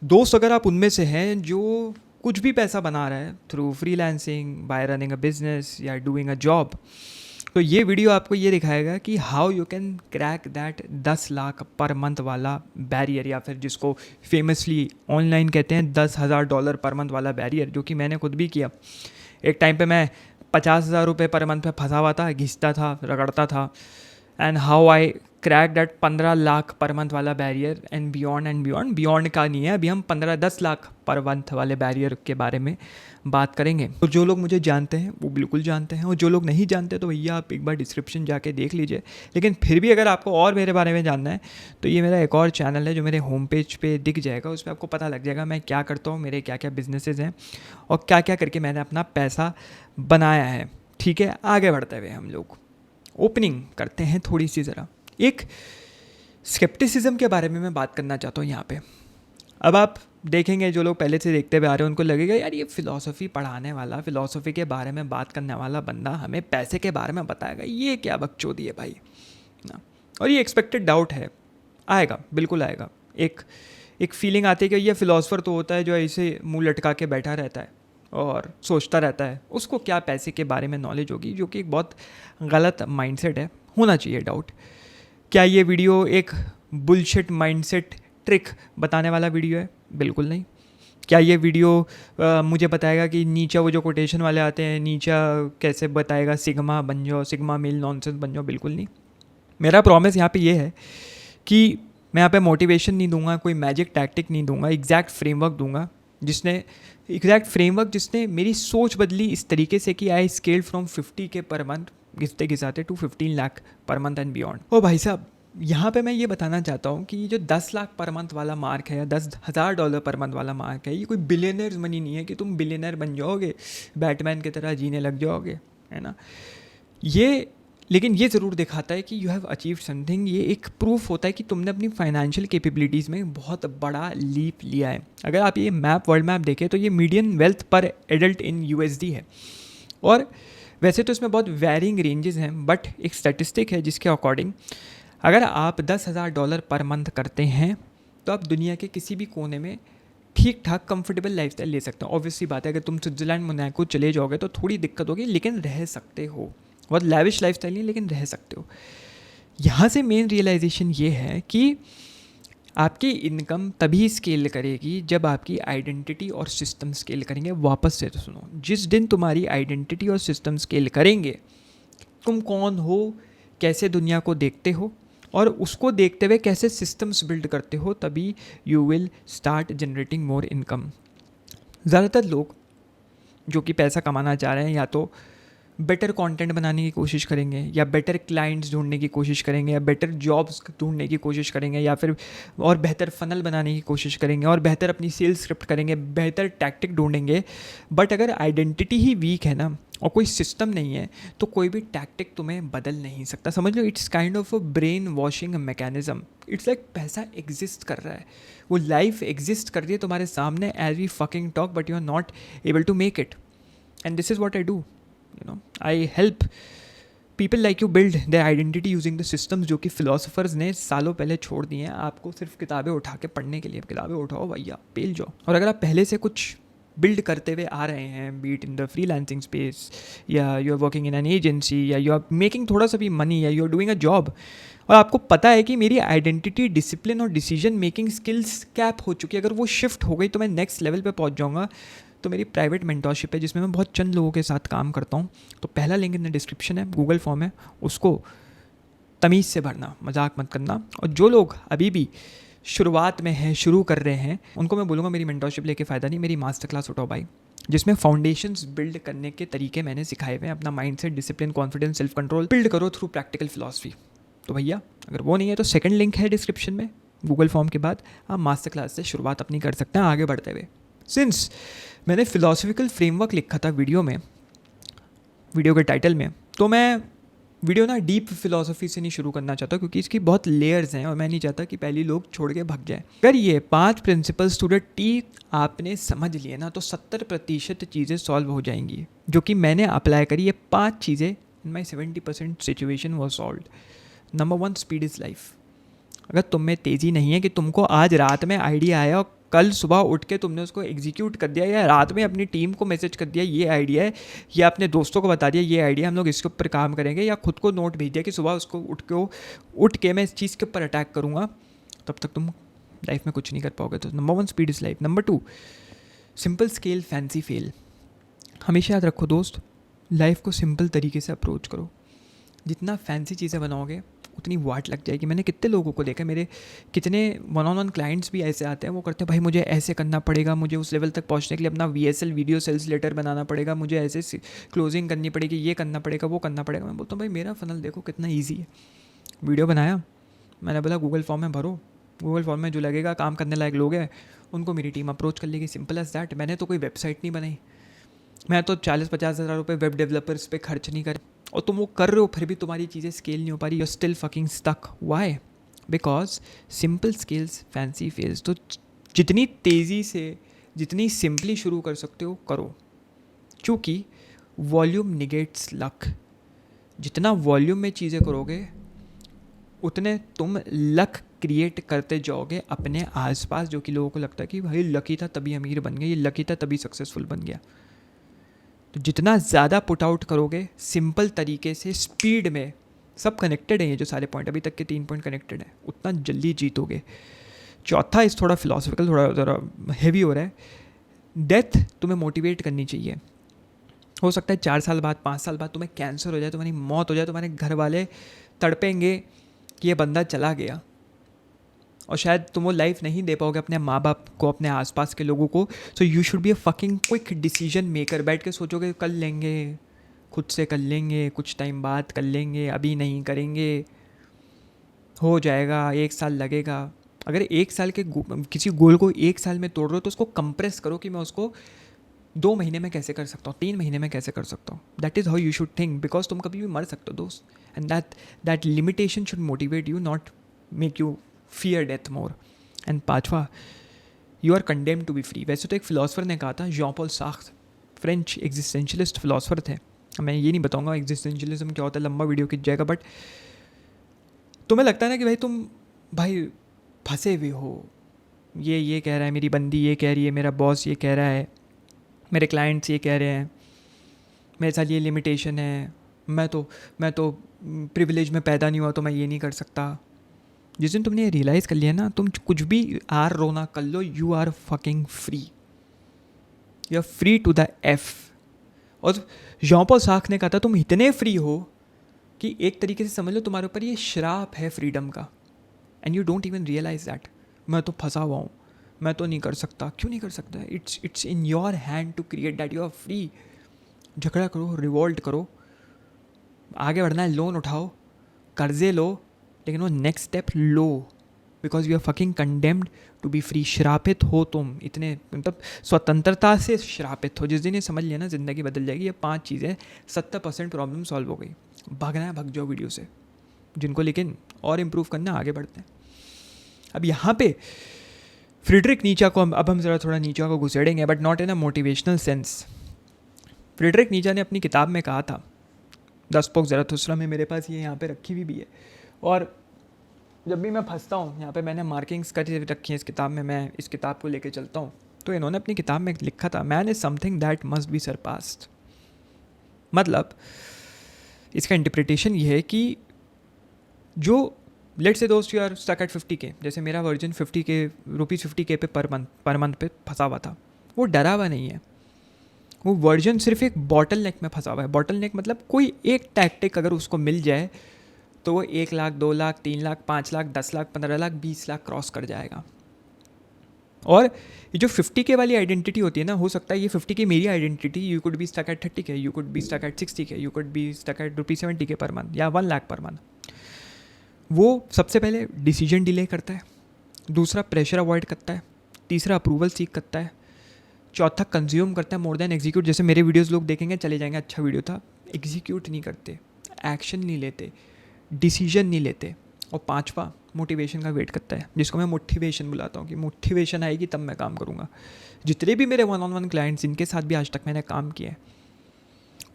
दोस्त अगर आप उनमें से हैं जो कुछ भी पैसा बना रहा है through freelancing, bye running a business या डूइंग अ जॉब, तो ये वीडियो आपको ये दिखाएगा कि how you can crack that 10 lakh पर मंथ वाला बैरियर, या फिर जिसको फेमसली ऑनलाइन कहते हैं $10,000 पर मंथ वाला बैरियर, जो कि मैंने खुद भी किया। एक टाइम पे मैं 50,000 रुपये पर मंथ पे फंसा हुआ था, घिसता था, रगड़ता था। And how I crack that 15 lakh पर मंथ वाला बैरियर एंड बियॉन्ड। बियॉन्ड का नहीं है, अभी हम 15-10 लाख पर मंथ वाले बैरियर के बारे में बात करेंगे। तो जो लोग मुझे जानते हैं वो बिल्कुल जानते हैं, और जो लोग नहीं जानते तो भैया आप एक बार डिस्क्रिप्शन जाके देख लीजिए। लेकिन फिर भी अगर आपको और मेरे बारे में जानना है तो ये मेरा एक और चैनल है जो मेरे होम पेज पे दिख जाएगा। उस पर आपको पता लग जाएगा मैं क्या करता हूँ, मेरे क्या क्या बिजनेसेस हैं और क्या क्या करके मैंने अपना पैसा बनाया है। ठीक है, आगे बढ़ते हुए हम लोग ओपनिंग करते हैं थोड़ी सी। ज़रा एक स्केप्टिसिज्म के बारे में मैं बात करना चाहता हूँ यहाँ पे। अब आप देखेंगे, जो लोग पहले से देखते हुए आ रहे हैं उनको लगेगा यार ये फ़िलासफ़ी पढ़ाने वाला, फ़िलासफ़ी के बारे में बात करने वाला बंदा हमें पैसे के बारे में बताएगा, ये क्या बकचोदी है भाई ना। और ये एक्सपेक्टेड डाउट है, आएगा, बिल्कुल आएगा। एक एक फीलिंग आती है कि ये फ़िलासफ़र तो होता है जो ऐसे मुंह लटका के बैठा रहता है और सोचता रहता है, उसको क्या पैसे के बारे में नॉलेज होगी, जो कि एक बहुत गलत माइंडसेट है। होना चाहिए डाउट। क्या ये वीडियो एक बुलशिट माइंडसेट ट्रिक बताने वाला वीडियो है? बिल्कुल नहीं। क्या ये वीडियो मुझे बताएगा कि नीचा, वो जो कोटेशन वाले आते हैं, नीचा कैसे बताएगा सिग्मा बन जाओ, सिग्मा मेल नॉनसेंस बन जाओ? बिल्कुल नहीं। मेरा प्रॉमिस यहाँ पे ये है कि मैं यहाँ पे मोटिवेशन नहीं दूंगा, कोई मैजिक टैक्टिक नहीं दूंगा, एग्जैक्ट फ्रेमवर्क जिसने मेरी सोच बदली इस तरीके से कि आई scaled from 50K per month घिसते घिसाते टू 15 लाख पर मंथ एंड बियॉन्ड। ओ भाई साहब, यहाँ पे मैं ये बताना चाहता हूँ कि जो 10 लाख पर मंथ वाला मार्क है या $10,000 पर मंथ वाला मार्क है, ये कोई बिलियनर्स मनी नहीं है कि तुम बिलियनर बन जाओगे, बैटमैन की तरह जीने लग जाओगे, है ना। ये लेकिन ये ज़रूर दिखाता है कि यू हैव अचीव समथिंग। ये एक प्रूफ होता है कि तुमने अपनी फाइनेंशियल कैपेबिलिटीज़ में बहुत बड़ा लीप लिया है। अगर आप ये वर्ल्ड मैप देखें तो ये मीडियन वेल्थ पर एडल्ट इन USD है। और वैसे तो इसमें बहुत वेरिंग रेंजेस हैं, बट एक स्टैटिस्टिक है जिसके अकॉर्डिंग अगर आप $10,000 पर मंथ करते हैं तो आप दुनिया के किसी भी कोने में ठीक ठाक कंफर्टेबल लाइफस्टाइल ले सकते हो। ऑब्वियसली बात है, अगर तुम स्विट्ज़रलैंड मोनाको चले जाओगे तो थोड़ी दिक्कत होगी, लेकिन रह सकते हो। बहुत लैविश लाइफस्टाइल नहीं, लेकिन रह सकते हो। यहाँ से मेन रियलाइजेशन ये है कि आपकी इनकम तभी स्केल करेगी जब आपकी आइडेंटिटी और सिस्टम स्केल करेंगे। वापस से तो सुनो, जिस दिन तुम्हारी आइडेंटिटी और सिस्टम स्केल करेंगे, तुम कौन हो, कैसे दुनिया को देखते हो और उसको देखते हुए कैसे सिस्टम्स बिल्ड करते हो, तभी you will start generating more income. ज़्यादातर लोग जो कि पैसा कमाना चाह रहे हैं या तो बेटर कंटेंट बनाने की कोशिश करेंगे, या बेटर क्लाइंट्स ढूंढने की कोशिश करेंगे, या बेटर जॉब्स ढूंढने की कोशिश करेंगे, या फिर और बेहतर फनल बनाने की कोशिश करेंगे, और बेहतर अपनी सेल्स स्क्रिप्ट करेंगे, बेहतर टैक्टिक ढूंढेंगे। बट अगर आइडेंटिटी ही वीक है ना और कोई सिस्टम नहीं है तो कोई भी टैक्टिक तुम्हें बदल नहीं सकता। समझ लो, it's kind of a brain washing mechanism. It's like पैसा एग्जिस्ट कर रहा है, वो लाइफ एग्जिस्ट कर रही है तुम्हारे सामने as we fucking talk, but you are not able to make it. And this is what I do, I help people like you build their identity using the systems जो कि philosophers ने सालों पहले छोड़ दिए हैं। आपको सिर्फ किताबें उठा के पढ़ने के लिए, किताबें उठाओ भैया, पेल जाओ। और अगर आप पहले से कुछ बिल्ड करते हुए आ रहे हैं, be it in the freelancing space, या you are working in an agency, या यू आर मेकिंग थोड़ा सा भी मनी, या you are doing a job, और आपको पता है कि मेरी आइडेंटिटी, डिसिप्लिन और डिसीजन मेकिंग स्किल्स कैप हो चुकी है, अगर वो शिफ्ट हो गई तो मैं नेक्स्ट लेवल पे पहुंच जाऊंगा, तो मेरी प्राइवेट मेंटोरशिप है जिसमें मैं बहुत चंद लोगों के साथ काम करता हूँ। तो पहला लिंक इन द डिस्क्रिप्शन है, गूगल फॉर्म है, उसको तमीज़ से भरना, मजाक मत करना। और जो लोग अभी भी शुरुआत में हैं, शुरू कर रहे हैं, उनको मैं बोलूँगा मेरी मेंटोरशिप लेके फ़ायदा नहीं, मेरी मास्टर क्लास उठाओ भाई, जिसमें फाउंडेशंस बिल्ड करने के तरीके मैंने सिखाए हुए हैं। अपना mindset, discipline, confidence, self control build करो थ्रू प्रैक्टिकल फिलॉसफी। तो भैया अगर वो नहीं है तो सेकंड लिंक है डिस्क्रिप्शन में, गूगल फॉर्म के बाद आप मास्टर क्लास से शुरुआत अपनी कर सकते हैं आगे बढ़ते हुए। सिंस मैंने फिलोसफिकल फ्रेमवर्क लिखा था वीडियो के टाइटल में, तो मैं वीडियो ना डीप फिलोसफी से नहीं शुरू करना चाहता, क्योंकि इसकी बहुत लेयर्स हैं और मैं नहीं चाहता कि पहले लोग छोड़ के भाग जाए। अगर ये 5 प्रिंसिपल्स टू द टी आपने समझ लिए ना, तो 70% चीज़ें सॉल्व हो जाएंगी, जो कि मैंने अप्लाई करी। ये 5 चीज़ें इन माई 70% situation was solve. Number 1, speed is life. अगर तुम में तेज़ी नहीं है कि तुमको आज रात में आइडिया आया और कल सुबह उठ के तुमने उसको एग्जीक्यूट कर दिया, या रात में अपनी टीम को मैसेज कर दिया ये आइडिया है, या अपने दोस्तों को बता दिया ये आइडिया, हम लोग इसके ऊपर काम करेंगे, या खुद को नोट भेज दिया कि सुबह उसको उठ के मैं इस चीज़ के ऊपर अटैक करूँगा, तब तक तुम लाइफ में कुछ नहीं कर पाओगे। तो number 1 speed is life. Number 2 simple scale fancy fail. हमेशा याद रखो दोस्त, लाइफ को सिंपल तरीके से अप्रोच करो। जितना फैंसी चीज़ें बनाओगे उतनी वाट लग जाएगी। मैंने कितने लोगों को देखा, मेरे कितने 1-on-1 क्लाइंट्स भी ऐसे आते हैं, वो करते हैं भाई मुझे ऐसे करना पड़ेगा, मुझे उस लेवल तक पहुंचने के लिए अपना VSL वीडियो सेल्स लेटर बनाना पड़ेगा, मुझे ऐसे क्लोजिंग करनी पड़ेगी, ये करना पड़ेगा, वो करना पड़ेगा। मैं बोलता हूँ भाई मेरा फनल देखो कितना ईजी है। वीडियो बनाया, मैंने बोला गूगल फॉर्म में भरो, गूगल फॉर्म में जो लगेगा काम करने लायक लोग हैं उनको मेरी टीम अप्रोच कर लेगी। Simple as that. मैंने तो कोई वेबसाइट नहीं बनाई, मैं तो 40-50 हज़ार रुपये वेब डेवलपर्स पे खर्च नहीं कर, और तुम वो कर रहे हो फिर भी तुम्हारी चीज़ें स्केल नहीं हो पा रही, you are still fucking stuck. Why? Because simple scales fancy fails. तो जितनी तेज़ी से, जितनी सिंपली शुरू कर सकते हो करो, क्योंकि वॉल्यूम निगेट्स लक। जितना वॉल्यूम में चीज़ें करोगे उतने तुम लक क्रिएट करते जाओगे अपने आसपास, जो कि लोगों को लगता है कि भाई लकी था तभी अमीर बन गया, ये लकी था तभी सक्सेसफुल बन गया। तो जितना ज़्यादा पुट आउट करोगे सिंपल तरीके से, स्पीड में, सब कनेक्टेड है, ये जो सारे पॉइंट अभी तक के 3 पॉइंट कनेक्टेड है, उतना जल्दी जीतोगे। चौथा इस थोड़ा फिलोसफिकल, थोड़ा हैवी हो रहा है। डेथ तुम्हें मोटिवेट करनी चाहिए। हो सकता है 4 साल बाद, 5 साल बाद तुम्हें कैंसर हो जाए, तुम्हारी मौत हो जाए, तुम्हारे घर वाले तड़पेंगे कि ये बंदा चला गया, और शायद तुम वो लाइफ नहीं दे पाओगे अपने माँ बाप को, अपने आसपास के लोगों को। So you should be a fucking quick decision maker. बैठ के सोचोगे कर लेंगे, खुद से कर लेंगे, कुछ टाइम बाद कर लेंगे, अभी नहीं करेंगे, हो जाएगा, 1 साल लगेगा। अगर 1 साल के किसी गोल को 1 साल में तोड़ रहे हो तो उसको कंप्रेस करो कि मैं उसको 2 महीने में कैसे कर सकता हूँ, 3 महीने में कैसे कर सकता हूँ। That is how you should think, because तुम कभी भी मर सकते हो दोस्त। And that limitation should motivate you, not make you fear death more. And 5वां, you are condemned to be free. वैसे तो एक फिलोसफर ने कहा था, John Paul Sartre, French existentialist philosopher थे। मैं ये नहीं बताऊंगा एग्जिस्टेंशलिज्म क्या होता है, लंबा वीडियो खिंच जाएगा। बट तुम्हें लगता है ना कि भाई तुम भाई फंसे हुए हो, ये कह रहा है, मेरी बंदी ये कह रही है, मेरा बॉस ये कह रहा है, मेरे क्लाइंट्स ये कह रहे हैं, मेरे साथ ये लिमिटेशन है, मैं तो प्रिविलेज में पैदा नहीं हुआ तो मैं ये नहीं कर सकता। जिस दिन तुमने ये रियलाइज़ कर लिया ना, तुम कुछ भी आर रोना कर लो, you are fucking free, you are free to the F. और जॉन पॉल सार्त्रे ने कहा था तुम इतने फ्री हो कि एक तरीके से समझ लो तुम्हारे ऊपर ये श्राप है फ्रीडम का, and you don't even realise that. मैं तो फंसा हुआ हूँ, मैं तो नहीं कर सकता। क्यों नहीं कर सकता? It's in your hand to create that. You are free. झगड़ा करो, रिवोल्ट करो, आगे बढ़ना है, लोन उठाओ, कर्जे लो, लेकिन वो नेक्स्ट स्टेप लो, because you are fucking condemned to be free. श्रापित हो तुम, इतने मतलब स्वतंत्रता से श्रापित हो। जिस दिन ये समझ लिया ना, ज़िंदगी बदल जाएगी। ये 5 चीज़ें, 70% प्रॉब्लम सॉल्व हो गई। भागना है, भाग जाओ वीडियो से। जिनको लेकिन और इम्प्रूव करना, आगे बढ़ते हैं। अब यहाँ पे फ्रीडरिक नीचा को अब हम ज़रा थोड़ा नीचा को घुसेड़ेंगे, but not in a motivational sense. Friedrich Nietzsche ने अपनी किताब में कहा था, द स्पोक ज़राथुस्ट्रा में, मेरे पास ये यहाँ पे रखी हुई भी है, और जब भी मैं फंसता हूँ, यहाँ पे मैंने मार्किंग्स कर रखी हैं इस किताब में, मैं इस किताब को लेके चलता हूँ। तो इन्होंने अपनी किताब में लिखा था, man is something that must be surpassed. मतलब इसका इंटरप्रिटेशन ये है कि जो लेट्स से दोस्त you are stuck at 50K, जैसे मेरा वर्जन 50K ₹50K पे पर मंथ पे फंसा हुआ था। वो डरा हुआ नहीं है, वो वर्जन सिर्फ एक बॉटल नेक में फंसा हुआ है। बॉटल नेक मतलब कोई एक टैक्टिक अगर उसको मिल जाए तो वो 1 लाख, 2 लाख, 3 लाख, 5 लाख, 10 लाख, 15 लाख, 20 लाख क्रॉस कर जाएगा। और ये जो 50K वाली आइडेंटिटी होती है ना, हो सकता है ये 50K मेरी identity, you could be stuck at 30K, you could be stuck at 60K, you could be stuck at ₹70K per month या 1 लाख पर मंथ। वो सबसे पहले डिसीजन डिले करता है, दूसरा प्रेशर अवॉइड करता है, तीसरा अप्रूवल सीख करता है, चौथा कंज्यूम करता है मोर देन एग्जीक्यूट। जैसे मेरे वीडियोस लोग देखेंगे, चले जाएंगे, अच्छा वीडियो था, एग्जीक्यूट नहीं करते, एक्शन नहीं लेते, डिसीजन नहीं लेते। और 5वां मोटिवेशन का वेट करता है, जिसको मैं मोटिवेशन बुलाता हूँ, कि मोटिवेशन आएगी तब मैं काम करूँगा। जितने भी मेरे 1-on-1 क्लाइंट्स, जिनके साथ भी आज तक मैंने काम किया है,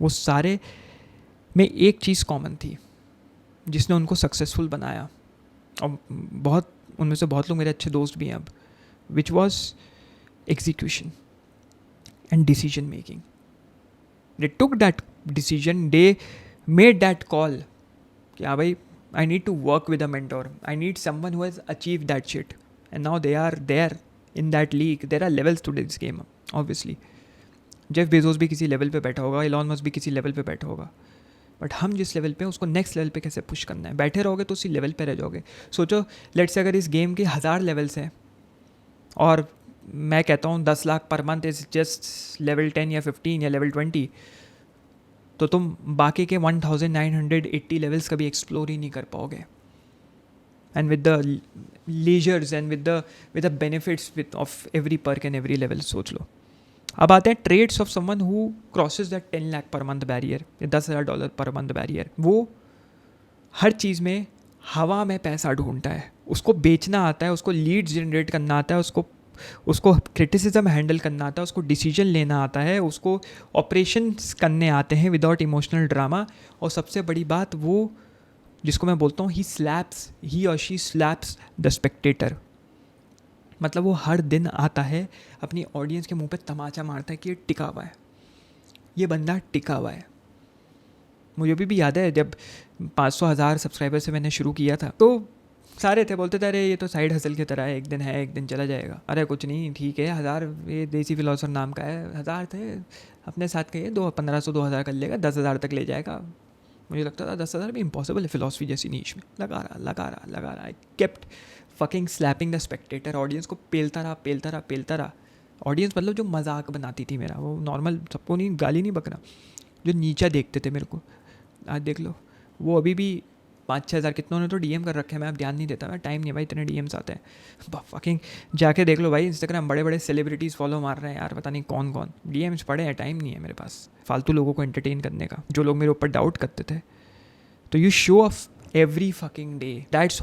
वो सारे में एक चीज़ कॉमन थी जिसने उनको सक्सेसफुल बनाया। और उनमें से बहुत लोग मेरे अच्छे दोस्त भी हैं अब, which was execution and decision making. They took that decision, they made that call कि हाँ भाई, I need to work with a mentor. I need someone who has achieved that shit. And now they are there in that league. There are levels to this game, obviously. Jeff Bezos भी किसी level पे बैठा होगा, Elon Musk भी किसी level पे बैठा होगा, बट हम जिस लेवल पे उसको नेक्स्ट लेवल पे कैसे पुश करना है. बैठे रहोगे तो उसी लेवल पे रह जाओगे. सोचो, लेट्स से अगर इस गेम के 1000 लेवल्स हैं और मैं कहता हूँ 10 lakh per month is just level 10 या 15 या लेवल 20, तो तुम बाकी के 1980 लेवल्स कभी एक्सप्लोर ही नहीं कर पाओगे. And with the leisures and with the benefits with of every perk and every level. सोच लो. अब आते हैं tradeoffs someone who crosses that 10 lakh पर मंथ बैरियर या $10,000 पर मंथ बैरियर. वो हर चीज़ में हवा में पैसा ढूंढता है, उसको बेचना आता है, उसको लीड्स जनरेट करना आता है, उसको क्रिटिसिज्म हैंडल करना आता है, उसको डिसीजन लेना आता है, उसको ऑपरेशंस करने आते हैं विदाउट इमोशनल ड्रामा. और सबसे बड़ी बात, वो जिसको मैं बोलता हूँ ही और शी स्लैप्स द स्पेक्टेटर. मतलब वो हर दिन आता है, अपनी ऑडियंस के मुंह पे तमाचा मारता है कि ये टिका हुआ है, ये बंदा टिका हुआ है. मुझे भी याद है जब 500,000 सब्सक्राइबर से मैंने शुरू किया था, तो सारे थे बोलते थे अरे ये तो साइड हसल की तरह है, एक दिन है एक दिन चला जाएगा. अरे कुछ नहीं, ठीक है, 1000 ये देसी फिलोसफर नाम का है, 1000 थे अपने साथ के, 1500-2000 कर लेगा, 10,000 तक ले जाएगा. मुझे लगता था 10,000 भी इम्पॉसिबल है फिलोसफी जैसी नीश में. लगा रहा. I kept fucking slapping the Spectator. Audience को पेलता रहा. ऑडियंस मतलब जो मजाक बनाती थी मेरा, वो नॉर्मल सबको नहीं, गाली नहीं बकरा, जो नीचा देखते थे मेरे को. आज देख लो, वो अभी भी 5-6 हज़ार कितनों ने तो डीएम कर रखे हैं. मैं अब ध्यान नहीं देता, मैं टाइम नहीं भाई, इतने डीएम्स आते हैं. फकिंग जाके देख लो भाई, इंस्टाग्राम बड़े बड़े सेलिब्रिटीज़ फॉलो मार रहे हैं यार, पता नहीं कौन कौन. डीएम्स पड़े हैं, टाइम नहीं है मेरे पास फालतू लोगों को एंटरटेन करने का, जो लोग मेरे ऊपर डाउट करते थे. तो you show off every fucking day. That's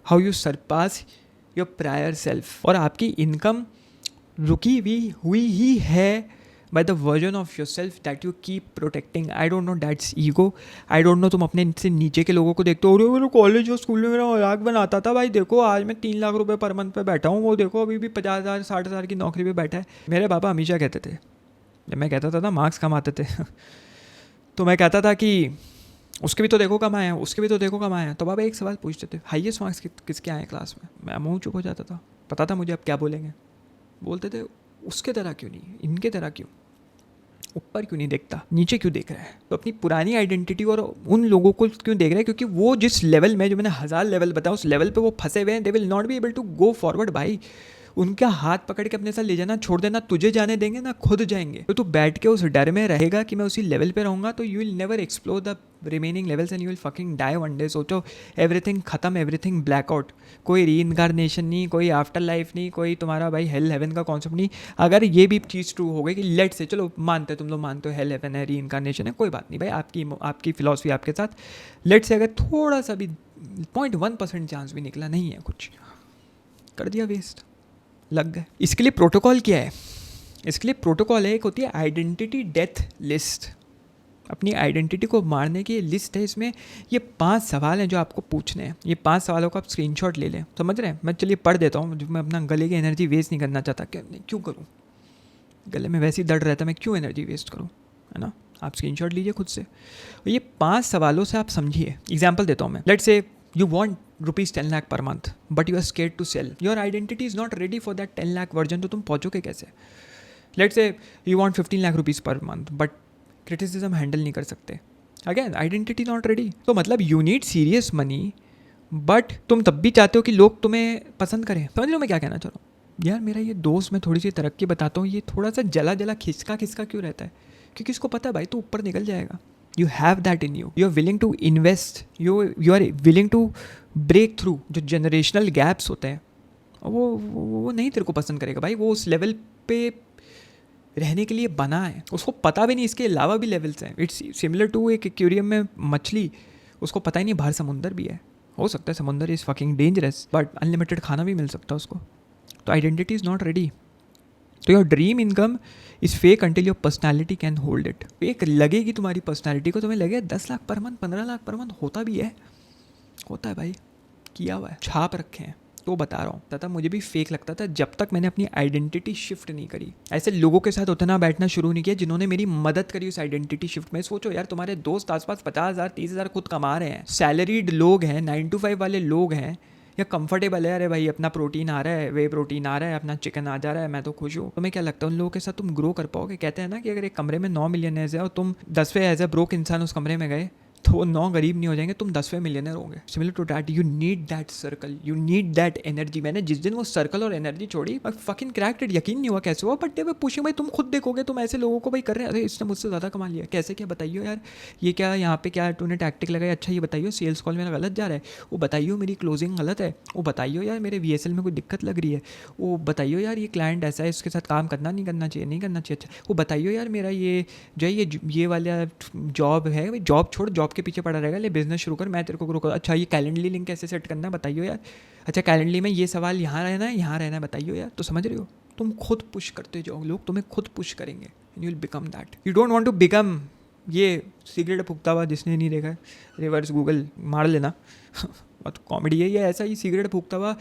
how you surpass your prior self. और आपकी इनकम रुकी हुई ही है by the version of yourself that you keep protecting. I don't know, that's ego. I don't know, तुम अपने से नीचे के लोगों को देखते हो, अरे मेरे कॉलेज और स्कूल में मेरा मजाक बनाता था भाई, देखो आज मैं 3 लाख रुपए पर मंथ पे बैठा हूँ, वो देखो अभी भी 50,000 60,000 की नौकरी पे बैठा है. मेरे पापा हमेशा कहते थे, जब मैं कहता था ना मार्क्स कमाते थे तो मैं कहता था कि उसके भी तो देखो कमाए हैं, उसके भी तो देखो कमाए हैं. तो बाबा एक सवाल पूछते थे, हाईएस्ट मार्क्स किसके आए क्लास में. मैं मुँह चुप हो जाता था, पता था मुझे अब क्या बोलेंगे. बोलते थे उसके तरह क्यों नहीं, इनके तरह क्यों, ऊपर क्यों नहीं देखता, नीचे क्यों देख रहा है. तो अपनी पुरानी आइडेंटिटी और उन लोगों को क्यों देख रहा है, क्योंकि वो जिस लेवल में, जो मैंने 1000 लेवल बताया, उस लेवल पे वो फंसे हुए हैं. They will not be able to go forward भाई. उनका हाथ पकड़ के अपने साथ ले जाना छोड़ देना, तुझे जाने देंगे ना खुद जाएंगे. तो तू बैठ के उस डर में रहेगा कि मैं उसी लेवल पे रहूँगा, तो you will never explore the remaining levels and you will fucking die one day. सोचो, एवरीथिंग खत्म, एवरीथिंग ब्लैकआउट, कोई री इनकारनेशन नहीं, कोई आफ्टर लाइफ नहीं, कोई तुम्हारा भाई हेल हेवन का कॉन्सेप्ट नहीं. अगर ये भी चीज़ ट्रू हो गई कि लेट से, चलो मानते, तुम लोग मानते हो हेल हेवन है, री इनकारनेशन है, कोई बात नहीं भाई, आपकी फिलॉसफी आपके साथ. लेट से अगर थोड़ा सा भी 0.1% चांस भी निकला नहीं है, कुछ कर दिया वेस्ट, लग गए. इसके लिए प्रोटोकॉल क्या है? इसके लिए प्रोटोकॉल है, एक होती है आइडेंटिटी डेथ लिस्ट. अपनी आइडेंटिटी को मारने की लिस्ट है. इसमें ये 5 सवाल हैं जो आपको पूछने हैं. ये 5 सवालों का आप स्क्रीनशॉट ले लें, समझ रहे हैं. मैं चलिए पढ़ देता हूँ, मैं अपना गले की एनर्जी वेस्ट नहीं करना चाहता. क्यों करूँ, गले में वैसे ही दर्द रहता है, मैं क्यों एनर्जी वेस्ट करूँ, है ना. आप स्क्रीनशॉट लीजिए खुद से. ये 5 सवालों से आप समझिए. एग्जाम्पल देता हूँ मैं. Let's say you want rupees 10 lakh per month but you are scared to sell. Your identity is not ready for that 10 lakh version. तो तुम पहुँचोगे कैसे? Let's say you want 15 lakh rupees per month but criticism handle नहीं कर सकते. Again, identity not ready. तो मतलब you need serious money but तुम तब भी चाहते हो कि लोग तुम्हें पसंद करें. समझ लो मैं क्या कहना चाह रहा हूँ. यार मेरा ये दोस्त, मैं थोड़ी सी तरक्की बताता हूँ, ये थोड़ा सा जला खिसका क्यों रहता है, क्योंकि इसको पता है भाई तू ऊपर निकल जाएगा. You have that in you. You are willing to invest. You are willing to break through. जो generational gaps होते हैं, वो नहीं तेरे को पसंद करेगा भाई. वो उस लेवल पे रहने के लिए बना है. उसको पता भी नहीं इसके अलावा भी लेवल्स हैं. इट्स सिमिलर टू एक एक्वेरियम में मछली, उसको पता ही नहीं बाहर समुंदर भी है. हो सकता है समुंदर is fucking dangerous but unlimited खाना भी मिल सकता है उसको. तो आइडेंटिटी इज़ नॉट रेडी. तो your dream income is fake until your personality can hold it. Fake लगेगी तुम्हारी पर्सनैलिटी को. तुम्हें लगे 10 lakh per month, 15 lakh per month, होता भी है, होता है भाई, किया हुआ है, छाप रखे हैं. तो बता रहा हूँ तथा मुझे भी फेक लगता था जब तक मैंने अपनी आइडेंटिटी शिफ्ट नहीं करी। ऐसे लोगों के साथ उतना बैठना शुरू नहीं किया जिन्होंने मेरी मदद करी उस आइडेंटिटी शिफ्ट में। सोचो यार, तुम्हारे दोस्त आसपास 50,000 30,000 खुद कमा रहे हैं, सैलरीड लोग हैं, 9 to 5 वाले लोग हैं, या कंफर्टेबल है, अरे भाई अपना प्रोटीन आ रहा है, वे प्रोटीन आ रहा है, अपना चिकन आ जा रहा है, मैं तो खुश हूँ। तुम्हें क्या लगता है उन लोगों के साथ तुम ग्रो कर पाओगे? कहते हैं ना कि अगर एक कमरे में 9 मिलियनर्स है और तुम 10वें एज ए ब्रोक इंसान उस कमरे में गए तो वो 9 गरीब नहीं हो जाएंगे, तुम 10वें मिलियनर होंगे। Similar to that, you need that circle, you need that energy. मैंने जिस दिन वो सर्कल और एनर्जी छोड़ी, मैं फकिंग क्रैक्ड। यकीन नहीं हुआ कैसे हुआ, बट वे पूछे भाई तुम खुद देखोगे, तुम ऐसे लोगों को भाई कर रहे हैं, अरे इसने मुझसे ज़्यादा कमा लिया, कैसे, क्या बताइए यार, ये क्या यहाँ पे क्या तूने टैक्टिक लगाया, अच्छा ये बताइए सेल्स कॉल मेरा गलत जा रहा है, वो बताइए मेरी क्लोजिंग गलत है, वो बताइए यार मेरे VSL में कोई दिक्कत लग रही है, वो बताइए यार ये क्लाइंट ऐसा है, इसके साथ काम करना नहीं करना चाहिए, नहीं करना चाहिए, अच्छा वो बताइए यार मेरा ये जो है ये वाला जॉब है, जॉब छोड़, जॉब के पीछे पड़ा रहेगा, बिजनेस शुरू कर, मैं तेरे को ग्रो कर। अच्छा ये कैलेंडली लिंक कैसे सेट करना है बताइए यार, अच्छा कैलेंडली में ये सवाल यहाँ रहना है, यहाँ रहना है, बताइए यार। तो समझ रहे हो, तुम खुद पुश करते जाओ, लोग तुम्हें खुद पुश करेंगे, and you will become that. You don't want to become ये सिगरेट फूकता हुआ, जिसने नहीं देखा है रिवर्स गूगल मार लेना बहुत कॉमेडी है ये। ऐसा ही सिगरेट फूकता हुआ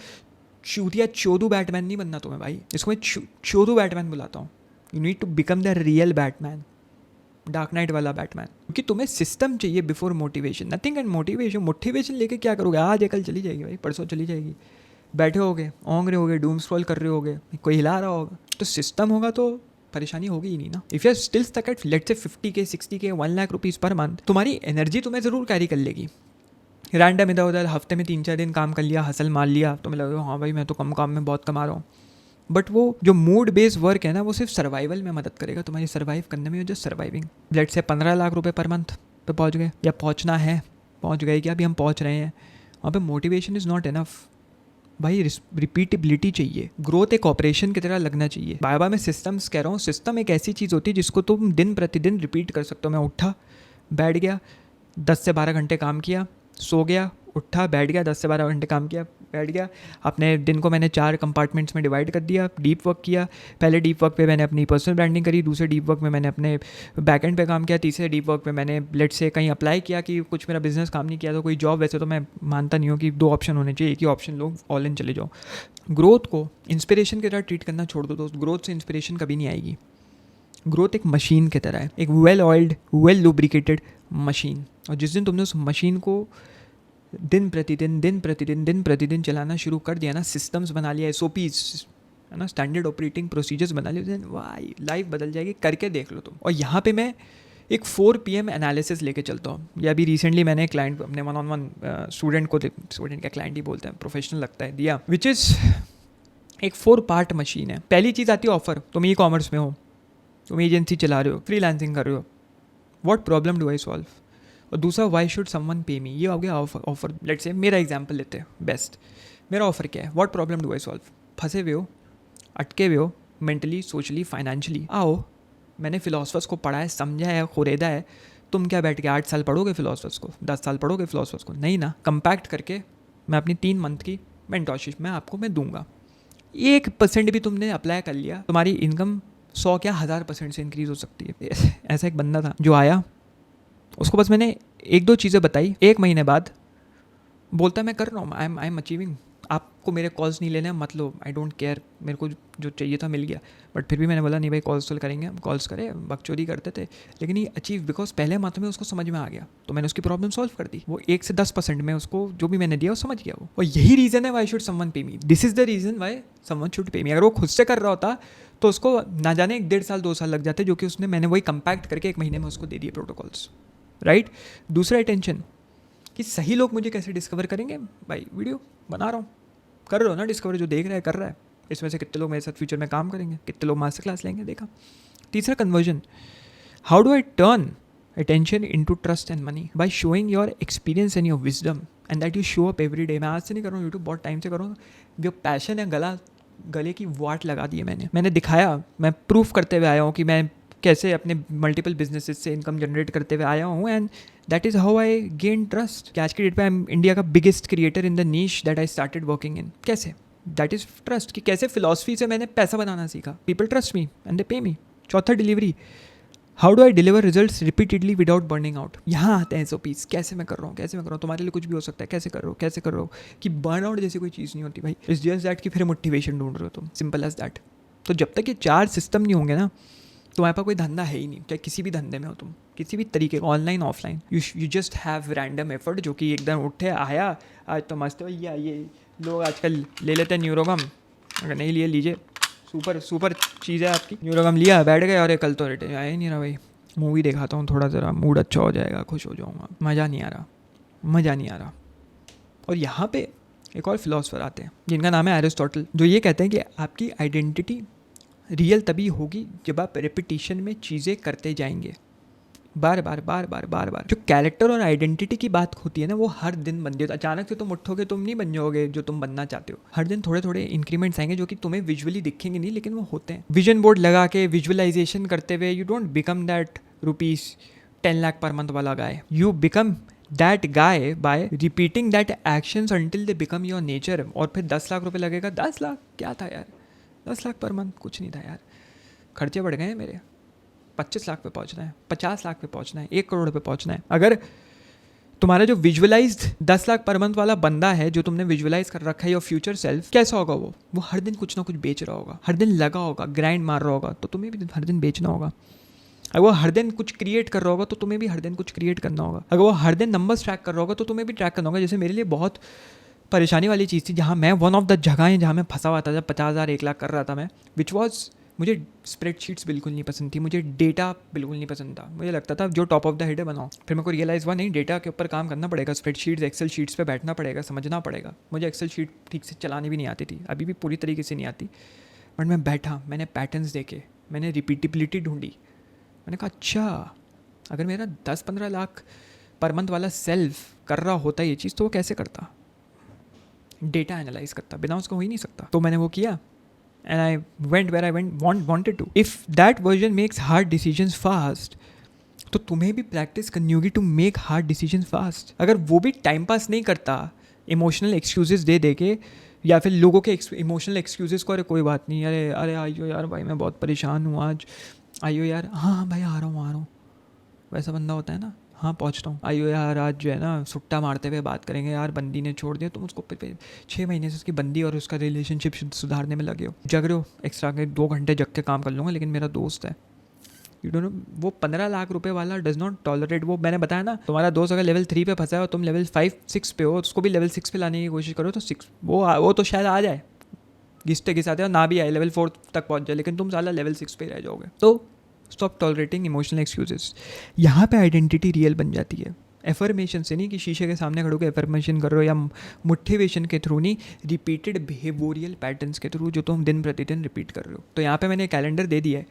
चूतिया चोदू बैटमैन नहीं बनना तुम्हें भाई, इसको मैं चोदू बैटमैन बुलाता हूँ। You need to become the real Batman, dark knight वाला बैटमैन, क्योंकि तुम्हें सिस्टम चाहिए before motivation, nothing and motivation लेके क्या करोगे? आज कल चली जाएगी भाई, परसों चली जाएगी, बैठे होगे, ओंग रहे होगे, डूम स्क्रॉल कर रहे होगे, कोई हिला रहा होगा, तो सिस्टम होगा तो परेशानी होगी ही नहीं ना। If you are still stuck at let's say 50K 60K 1 lakh rupees per month, तुम्हारी एनर्जी तुम्हें ज़रूर कैरी कर लेगी। रैंडम इधर उधर हफ्ते में 3-4 दिन काम कर लिया, हसल मार लिया, तुम्हें लगेगा हाँ भाई मैं तो कम काम में बहुत कमा रहा हूँ, बट वो जो मूड बेस्ड वर्क है ना, वो सिर्फ सर्वाइवल में मदद करेगा तुम्हारी, सर्वाइव करने में, just surviving. Let's say 15 lakh रुपए पर मंथ पे पहुंच गए, या पहुंचना है, पहुंच गए, क्या अभी हम पहुंच रहे हैं, वहाँ पे मोटिवेशन इज़ नॉट इनफ भाई, रिपीटेबिलिटी चाहिए। ग्रोथ एक ऑपरेशन की तरह लगना चाहिए। बार बार मैं सिस्टम्स कह रहा हूँ, सिस्टम एक ऐसी चीज़ होती है जिसको तुम दिन प्रतिदिन रिपीट कर सकते हो। मैं उठा, बैठ गया, 10 से 12 घंटे काम किया, सो गया, उठा, बैठ गया, 10 से 12 घंटे काम किया, बैठ गया। अपने दिन को मैंने 4 कंपार्टमेंट्स में डिवाइड कर दिया, डीप वर्क किया। पहले डीप वर्क पे मैंने अपनी पर्सनल ब्रांडिंग करी, दूसरे डीप वर्क में मैंने अपने बैकएंड पे काम किया, तीसरे डीप वर्क में मैंने लेट से कहीं अप्लाई किया कि कुछ मेरा बिजनेस काम नहीं किया तो कोई जॉब। वैसे तो मैं मानता नहीं हूँ कि 2 ऑप्शन होने चाहिए, एक ही ऑप्शन लो, ऑल इन चले जाओ। ग्रोथ को इंस्पिरेशन की तरह ट्रीट करना छोड़ दो दोस्त, ग्रोथ से इंस्पिरेशन कभी नहीं आएगी। ग्रोथ एक मशीन की तरह है, एक well oiled, well lubricated machine, और जिस दिन तुमने उस मशीन को दिन प्रतिदिन चलाना शुरू कर दिया ना, सिस्टम्स बना लिया, SOPs है ना, स्टैंडर्ड ऑपरेटिंग प्रोसीजर्स बना लिए, वाई लाइफ बदल जाएगी, करके देख लो तुम। और यहाँ पे मैं एक 4 PM एनालिसिस लेके चलता हूँ। या अभी रिसेंटली मैंने क्लाइंट, अपने 1-on-1 स्टूडेंट को, स्टूडेंट का क्लाइंट ही बोलते हैं, प्रोफेशनल लगता है, दिया, विच इज़ एक 4 पार्ट मशीन है। पहली चीज़ आती है ऑफर, तुम ई-कॉमर्स में हो, तुम एजेंसी चला रहे हो, फ्रीलांसिंग कर रहे हो, what problem do I solve. और दूसरा, वाई शुड समवन पे मी, ये हो गया ऑफर। लेट्स से मेरा एग्जांपल लेते हैं बेस्ट, मेरा ऑफर क्या है, what problem do I solve. फंसे हुए हो, अटके हुए हो, मेंटली, सोशली, फाइनेंशियली, आओ, मैंने फिलोसफर्स को पढ़ा है, समझा है, खुरेदा है। तुम क्या बैठ के 8 साल पढ़ोगे फिलोसफर्स को, 10 साल पढ़ोगे फिलोसफर्स को? नहीं ना। कंपैक्ट करके मैं अपनी 3 मंथ की मेंटरशिप में आपको मैं दूंगा। 1% भी तुमने अप्लाई कर लिया, तुम्हारी इनकम 100 क्या 1000% से इंक्रीज़ हो सकती है। ऐसा एक बंदा था जो आया, उसको बस मैंने 1-2 चीज़ें बताई, 1 महीने बाद बोलता मैं कर रहा हूँ, आई एम अचीविंग, आपको मेरे कॉल्स नहीं लेने, मत लो, आई डोंट केयर, मेरे को जो चाहिए था मिल गया। बट फिर भी मैंने बोला नहीं भाई, कॉल्स तो करेंगे, हम कॉल्स करें, बकचोदी करते थे, लेकिन ये अचीव बिकॉज पहले मंथ में उसको समझ में आ गया, तो मैंने उसकी प्रॉब्लम सॉल्व कर दी। वो 1 से 10% में उसको जो भी मैंने दिया वो समझ गया वो। और यही रीज़न है Y should someone pay me, this is the reason why someone should pay me. अगर वो खुद से कर रहा होता तो उसको ना जाने 1-1.5 साल 2 साल लग जाते, जो कि उसने, मैंने वही कंपैक्ट करके 1 महीने में उसको दे दिए प्रोटोकॉल्स, राइट। दूसरा अटेंशन, कि सही लोग मुझे कैसे डिस्कवर करेंगे भाई, वीडियो बना रहा हूँ, कर रहे हो ना डिस्कवर, जो देख रहा है कर रहा है, इसमें से कितने लोग मेरे साथ फ्यूचर में काम करेंगे, कितने लोग मास्टर क्लास लेंगे, देखा। तीसरा conversion, how do I turn attention into trust and money, by showing your experience and your wisdom and that you show up every day. मैं आज से नहीं कर रहा हूँ यूट्यूब, बहुत टाइम से कर रहा हूँ। जो पैशन है, गले की वाट लगा दी है मैंने दिखाया, मैं प्रूफ करते हुए आया हूँ कि मैं कैसे अपने मल्टीपल बिजनेसेस से इनकम जनरेट करते हुए आया हूँ, and that is how I gain trust. आज की डेट पे आई एम इंडिया का biggest creator in the niche that I started working in. कैसे? दैट इज़ ट्रस्ट, कि कैसे फिलॉसफी से मैंने पैसा बनाना सीखा। People trust me and they पे मी। चौथा, delivery, how do I deliver results repeatedly without burning out. यहाँ आते हैं SOPs, कैसे मैं कर रहा हूँ, कैसे मैं कर रहा हूँ। तुम्हारे लिए कुछ भी हो सकता है, कैसे कर रहे हो, कैसे कर रहे हो, कि बर्न आउट जैसी कोई चीज़ नहीं होती भाई। इट्स जस्ट दैट कि फिर मोटिवेशन ढूंढ रहे हो तुम, सिंपल एज दैट। तो जब तक ये 4 सिस्टम नहीं होंगे ना, तुम्हारे पास कोई धंधा है ही नहीं। चाहे किसी भी धंधे में हो तुम, किसी भी तरीके का, online offline, you just have random effort, जो कि एकदम उठे आया आज तो मस्त भैया। ये लोग आजकल ले लेते हैं न्यूरोगम, अगर नहीं लिए लीजिए, सुपर चीज़ है आपकी। न्यूरोगम लिया, बैठ गए, और कल तो रिटर्न आया ही नहीं रहा भाई। मूवी दिखाता हूँ थोड़ा, ज़रा मूड अच्छा हो जाएगा, खुश हो जाऊँगा। मज़ा नहीं आ रहा। और यहाँ पे एक और फिलोसफर आते हैं जिनका नाम है एरिस्टोटल, जो ये कहते हैं कि आपकी आइडेंटिटी रियल तभी होगी जब आप रेपिटेशन में चीज़ें करते जाएंगे, बार बार। जो कैरेक्टर और आइडेंटिटी की बात होती है ना, वो हर दिन बनती है। अचानक से तुम उठोगे, तुम नहीं बन जाओगे जो तुम बनना चाहते हो। हर दिन थोड़े थोड़े इंक्रीमेंट्स आएंगे जो कि तुम्हें विजुअली दिखेंगे नहीं, लेकिन वो होते हैं। विजन बोर्ड लगा के विजुअलाइजेशन करते हुए you don't become that ₹10 lakh पर मंथ वाला guy. You become that guy by repeating that actions until they become your nature. और फिर 10 लाख रुपए लगेगा। 10 लाख क्या था यार, 10 लाख पर मंथ कुछ नहीं था यार। खर्चे बढ़ गए हैं मेरे। 25 लाख पे पहुंचना है, 50 लाख पे पहुंचना है, 1 करोड़ पे पहुंचना है। अगर तुम्हारा जो विजुअलाइज्ड 10 लाख पर मंथ वाला बंदा है, जो तुमने विजुअलाइज कर रखा है योर फ्यूचर सेल्फ, कैसा होगा वो हर दिन कुछ ना कुछ बेच रहा होगा, हर दिन लगा होगा, ग्राइंड मार रहा होगा, तो तुम्हें भी हर दिन बेचना होगा। अगर वो हर दिन कुछ क्रिएट कर रहा होगा तो तुम्हें भी हर दिन कुछ क्रिएट करना होगा। अगर वो हर दिन नंबर्स ट्रैक कर रहा होगा तो तुम्हें भी ट्रैक करना होगा। जैसे मेरे लिए बहुत परेशानी वाली चीज़ थी, जहाँ मैं वन ऑफ द जगह है जहाँ मैं फंसा हुआ था, जब 50,000 1 लाख कर रहा था मैं, विच वॉज, मुझे स्प्रेडशीट्स बिल्कुल नहीं पसंद थी, मुझे डेटा बिल्कुल नहीं पसंद था। मुझे लगता था जो टॉप ऑफ द हेड है बनाओ। फिर मेरे को रियलाइज़ हुआ नहीं, डेटा के ऊपर काम करना पड़ेगा, स्प्रेडशीट्स एक्सेल शीट्स पे बैठना पड़ेगा, समझना पड़ेगा। मुझे एक्सेल शीट ठीक से चलानी भी नहीं आती थी, अभी भी पूरी तरीके से नहीं आती, बट मैं बैठा, मैंने पैटर्न्स देखे, मैंने रिपीटिबिलिटी ढूंढी। मैंने कहा अच्छा, अगर मेरा 10-15 लाख पर मंथ वाला सेल्फ कर रहा होता ये चीज़, तो वो कैसे करता, डेटा एनालाइज करता, बिना उसको हो ही नहीं सकता। तो मैंने वो किया, and I went where I wanted to. If that version makes hard decisions fast, तो तुम्हें भी प्रैक्टिस करनी होगी to make hard decision fast. अगर वो भी टाइम पास नहीं करता, इमोशनल एक्सक्यूजेस दे के, या फिर लोगों के इमोशनल एक्सक्यूजेस को, अरे कोई बात नहीं, अरे आइयो यार भाई मैं बहुत परेशान हूँ आज, आइयो यार, हाँ भाई आ रहा हूँ, वैसा बंदा होता है ना, हाँ पहुँचता हूँ, आइयो यार आज जो है ना सुट्टा मारते हुए बात करेंगे, यार बंदी ने छोड़ दिया, तुम उसको 6 महीने से उसकी बंदी और उसका रिलेशनशिप सुधारने में लगे हो, जग रहे हो, एक्स्ट्रा के 2 घंटे जग के काम कर लूँगा, लेकिन मेरा दोस्त है, यू डोंट नो। वो 15 लाख रुपए वाला डज नॉट टॉलरेट। वो मैंने बताया ना, तुम्हारा दोस्त अगर लेवल 3 पे फंसा है और तुम लेवल 5-6 पे हो, उसको भी लेवल 6 पे लाने की कोशिश करो, तो 6 वो तो शायद आ जाए घिसते घिसाते, और ना भी आए, लेवल 4 तक पहुँच जाए, लेकिन तुम साला लेवल 6 पे रह जाओगे। तो स्टॉप टॉलरेटिंग इमोशनल एक्सक्यूजेस। यहाँ पे आइडेंटिटी रियल बन जाती है, एफर्मेशन से नहीं, कि शीशे के सामने खड़े होकर एफर्मेशन कर रहे हो, या मोटिवेशन के थ्रू नहीं, रिपीटेड बिहेवियरल पैटर्न्स के थ्रू, जो तुम दिन प्रतिदिन रिपीट कर रहे हो। तो यहाँ पे मैंने कैलेंडर दे दिया है,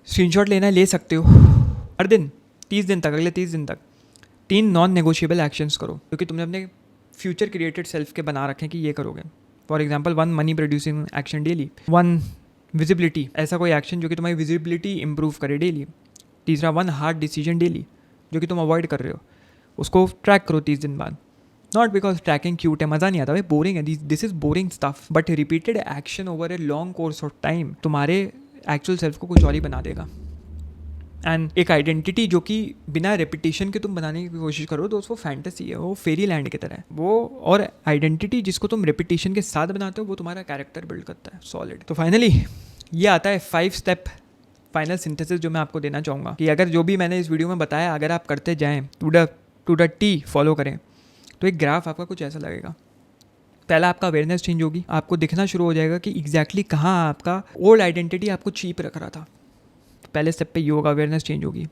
स्क्रीनशॉट लेना है, ले सकते हो। हर दिन 30 दिन तक, अगले 30 दिन तक 3 नॉन नेगोशिएबल एक्शंस करो, क्योंकि तुमने अपने फ्यूचर क्रिएटेड सेल्फ के बना रखे हैं कि ये करोगे। For example 1 money producing action daily, 1 visibility, ऐसा कोई एक्शन जो कि तुम्हारी विजिबिलिटी इंप्रूव करे डेली। तीसरा 1 हार्ड डिसीजन डेली, जो कि तुम अवॉइड कर रहे हो, उसको ट्रैक करो 30 दिन बाद। नॉट बिकॉज ट्रैकिंग क्यूट है, मज़ा नहीं आता भाई, बोरिंग है, this is boring stuff, but repeated action over a long course of time तुम्हारे एक्चुअल सेल्फ को कुछ और ही बना देगा। एंड एक आइडेंटिटी जो कि बिना रेपिटेशन के तुम बनाने की कोशिश करो, तो वो फैंटेसी है, वो फेरी लैंड की तरह है वो। और आइडेंटिटी जिसको तुम रेपिटेशन के साथ बनाते हो, वो तुम्हारा कैरेक्टर बिल्ड करता है सॉलिड। तो फाइनली ये आता है 5 स्टेप फाइनल सिंथेसिस, जो मैं आपको देना चाहूँगा कि अगर जो भी मैंने इस वीडियो में बताया, अगर आप करते जाएँ, टू द टी फॉलो करें, तो एक ग्राफ आपका कुछ ऐसा लगेगा। पहला आपका अवेयरनेस चेंज होगी, आपको दिखना शुरू हो जाएगा कि एग्जैक्टली कहाँ आपका ओल्ड आइडेंटिटी आपको चीप रख रहा था। पहले स्टेप पे ये होगा, अवेयरनेस चेंज होगी।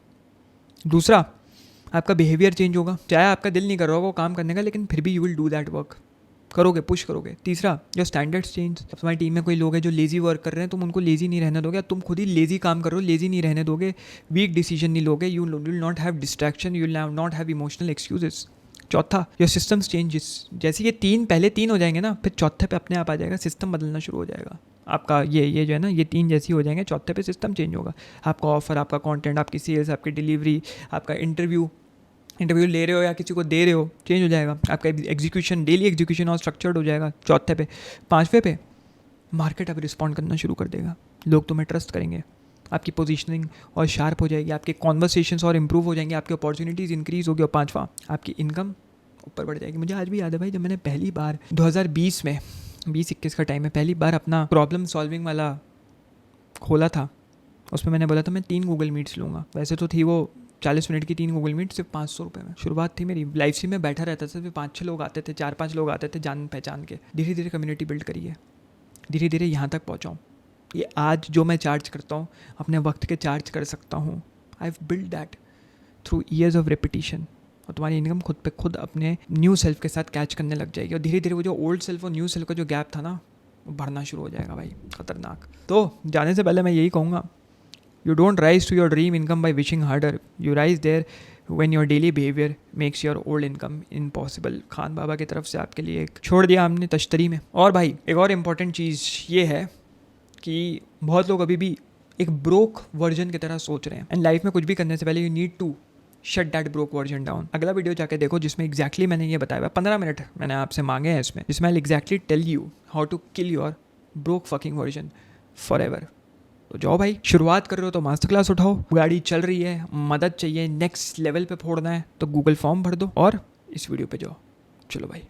दूसरा, आपका बिहेवियर चेंज होगा, चाहे आपका दिल नहीं कर रहा होगा वो काम करने का, लेकिन फिर भी you will do that work, करोगे, पुश करोगे। तीसरा, जो स्टैंडर्ड्स चेंज, तुम्हारी टीम में कोई लोग हैं जो लेजी वर्क कर रहे हैं, तुम उनको लेजी नहीं रहने दोगे, तुम खुद ही लेजी काम कर रहे हो, लेजी नहीं रहने दोगे, वीक डिसीजन नहीं लोगे, you will not have distraction, you will not have emotional excuses. चौथा, योर सिस्टम्स चेंजेस। जैसे ये पहले तीन हो जाएंगे ना, फिर चौथे पे अपने आप आ जाएगा, सिस्टम बदलना शुरू हो जाएगा आपका। ये जो है ना, ये 3 जैसी हो जाएंगे, चौथे पे सिस्टम चेंज होगा। आपका ऑफर, आपका कंटेंट, आपकी सेल्स, आपकी डिलीवरी, आपका इंटरव्यू ले रहे हो या किसी को दे रहे हो, चेंज हो जाएगा। आपका एग्जीक्यूशन, डेली एग्जीक्यूशन और स्ट्रक्चर्ड हो जाएगा चौथे पे। 5वें पे मार्केट अब रिस्पॉन्ड करना शुरू कर देगा, लोग तुम्हें ट्रस्ट करेंगे। आपकी पोजीशनिंग और शार्प हो जाएगी, आपके कॉन्वर्सेशंस और इंप्रूव हो जाएंगे, आपकी अपॉर्चुनिटीज़ इंक्रीज़ होगी और पांचवा आपकी इनकम ऊपर बढ़ जाएगी। मुझे आज भी याद है भाई, जब मैंने पहली बार 2020 में 20-21 का टाइम है, पहली बार अपना प्रॉब्लम सॉल्विंग वाला खोला था, उसमें मैंने बोला था मैं 3 गूगल मीट्स लूँगा। वैसे तो थी वो 40 मिनट की 3 गूगल मीट, सिर्फ 500 रुपये में। शुरुआत थी मेरी, लाइव स्ट्रीम में बैठा रहता था, सिर्फ 5-6 लोग आते थे, 4-5 लोग आते थे जान पहचान के। धीरे धीरे कम्युनिटी बिल्ड करी है, धीरे धीरे यहाँ तक पहुँचाऊँ। ये आज जो मैं चार्ज करता हूँ, अपने वक्त के चार्ज कर सकता हूँ। I have build that through years of repetition. और तुम्हारी इनकम खुद पे खुद अपने न्यू सेल्फ के साथ कैच करने लग जाएगी, और धीरे धीरे वो जो ओल्ड सेल्फ और न्यू सेल्फ का जो गैप था ना, वो बढ़ना शुरू हो जाएगा भाई, खतरनाक। तो जाने से पहले मैं यही कहूँगा, you don't rise to your dream income by wishing harder, you rise there when your daily behavior makes your old income impossible। Khan बाबा की तरफ से आपके लिए एक छोड़ दिया हमने तश्तरी में। और भाई एक और इम्पॉर्टेंट चीज़ ये है कि बहुत लोग अभी भी एक ब्रोक वर्जन की तरह सोच रहे हैं, एंड लाइफ में कुछ भी करने से पहले you need to shut that broke version down. अगला वीडियो जाके देखो जिसमें एग्जैक्टली मैंने ये बताया हुआ, 15 मिनट मैंने आपसे मांगे हैं इसमें, जिसमें I exactly tell you how to kill your broke fucking version forever. तो जाओ भाई, शुरुआत कर रहे हो तो मास्टर क्लास उठाओ, गाड़ी चल रही है, मदद चाहिए, नेक्स्ट लेवल पे फोड़ना है तो गूगल फॉर्म भर दो और इस वीडियो पे जाओ। चलो भाई।